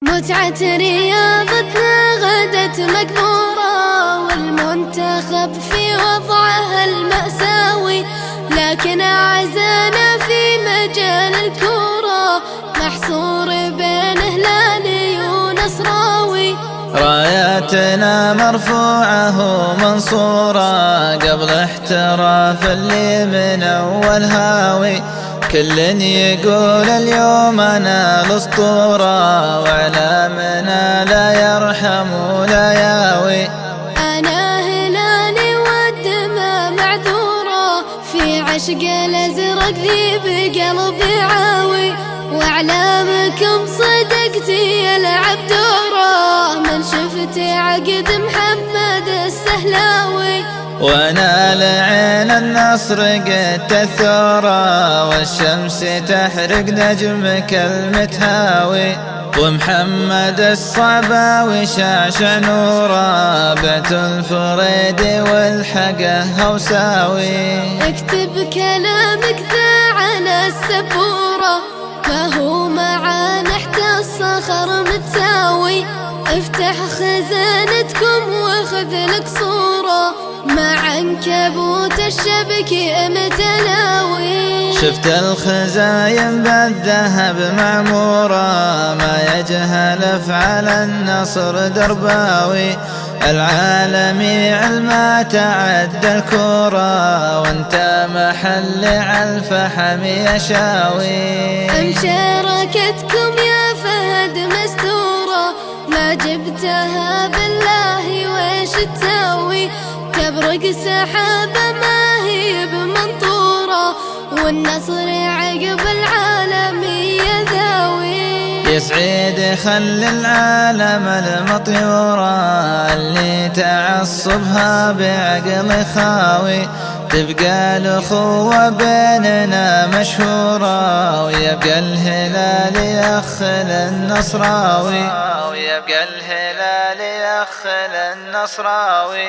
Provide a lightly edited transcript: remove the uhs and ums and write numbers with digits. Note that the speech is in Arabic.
متعة رياضتنا غدت مقبورة، والمنتخب في وضعه المأساوي، لكن عزانا في مجال الكورة محصور بين هلالي ونصراوي. راياتنا مرفوعة ومنصورة قبل احتراف اللي من أول هاوي، كل يقول اليوم أنا الأسطورة، وإعلامنا لا يرحم ولا ياوي. أنا هلالي والدمى معذورة، في عشق الأزرق ذي بقلبي عاوي، وإعلامكم صدقتي يلعب دوره، من شفت عقد محمد السهلاوي. وانا لعين النصر قد الثورة، والشمس تحرق نجمك المتهاوي، ومحمد الصعباوي شعشع نوره، بعت الفريد والحقه هوساوي. اكتب كلامك ذا على السبورة، ما هو معاه نحت الصخر متساوي، افتح خزانتكم واخذ لك صورة، مع عنكبوت الشبك متلاوي. شفت الخزاين بالذهب معمورة، ما يجهل افعال النصر درباوي، العالمي علما تعدى الكورة، وانت محل على الفحم يشاوي. مشاركتكم يا فهد مستورة، ما جبتها بالله ويش تساوي، تبرق سحابة ما هي بمنطورة، والنصر عقب العالمية ذاوي. يسعد خل العالم المطيورة، اللي تعصبها بعقل خاوي، تبقى الأخوة بيننا مشهورة، ويبقى الهلال يخل النصراوي، ويبقى الهلال يخل النصراوي.